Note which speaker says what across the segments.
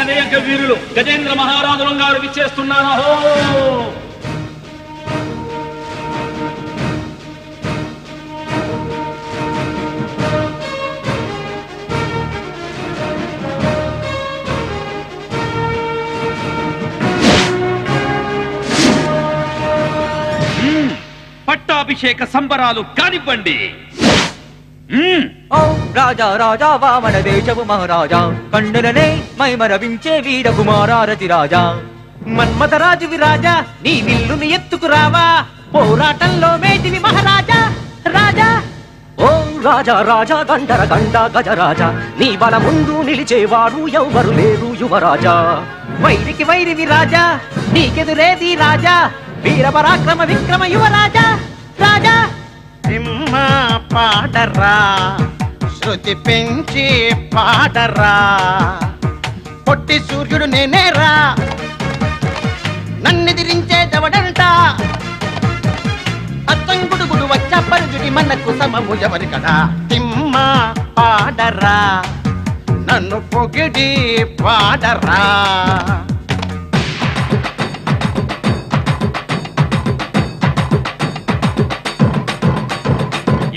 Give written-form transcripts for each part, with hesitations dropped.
Speaker 1: అనేక వీరులు గజేంద్ర మహారాజుల గారు విచ్చేస్తున్నారు. పట్టాభిషేక సంబరాలు కానివ్వండి.
Speaker 2: ఓ రాజా రాజా వామన దేశపు మహారాజా, కండలనే మైమరవించే వీర కుమారారతి రాజా. మన్మథ రాజువి రాజా, నీ విల్లుని ఎత్తుకురావా, పోరాటంలో మేటివి మహారాజా రాజా. ఓ రాజా రాజా గండర గండ గజరాజా, నీ బల ముందు నిలిచేవాడు ఎవ్వరు లేరు యువరాజా. వైరికి వైరివి రాజా, నీకెదురేది రాజా, వీర పరాక్రమ విక్రమ యువరాజా రాజా.
Speaker 3: సింహ పాడరా, శృతి పెంచి పాడరా, పొట్టి సూర్యుడు నేనేరా, నన్నెదిరించేదవడంట, అత్తంగుడుగుడు వచ్చపరుజుడి మనకు సమము ఎవరి కదా. సింహ పాడరా, నన్ను పొగిడి పాడరా.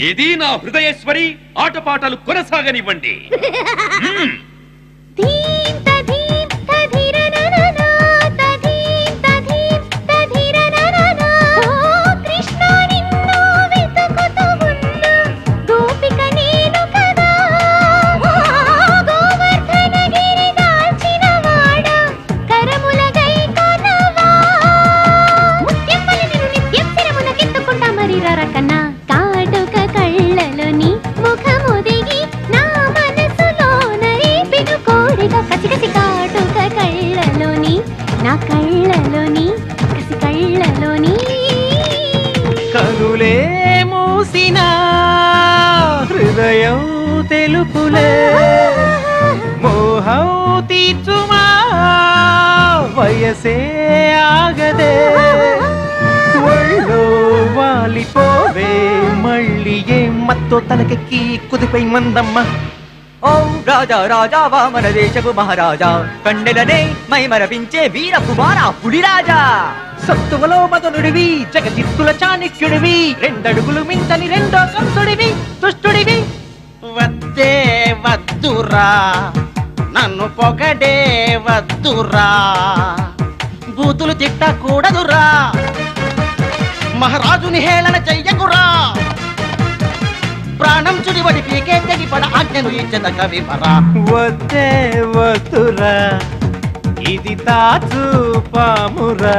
Speaker 1: ఇది నా హృదయేశ్వరి, ఆటపాటలు కొనసాగనివ్వండి.
Speaker 2: కనులే మూసిన హృదయం తెలుపులే, మోహం తీర్చుమా వయసే ఆగదే, ఒళ్ళో వాలిపోవే మళ్ళీ ఏ మత్తో తలకెక్కి కుదిపై మందమ్మ. ఓ రాజా రాజా వామన దేశపు మహారాజా, కండెలనే మైమరపించే వీర కుమార పులిరాజా. సత్తువలో మదనుడివి, జగజిత్తుల చాణక్యుడివి, రెండడుగులు మించని రెండో కంసుడివి, దుష్టుడివి.
Speaker 3: వద్దే వద్దురా, నన్ను పొగడే వద్దురా, బూతులు తిట్టకూడదురా, మహారాజుని హేళన చెయ్యకురా, ప్రాణం చుడివడి పీకే తెగిపడ ఆజ్ఞను ఇచ్చద కవివరా.
Speaker 2: వద్దే వద్దురా, ఇది తాచు పామురా.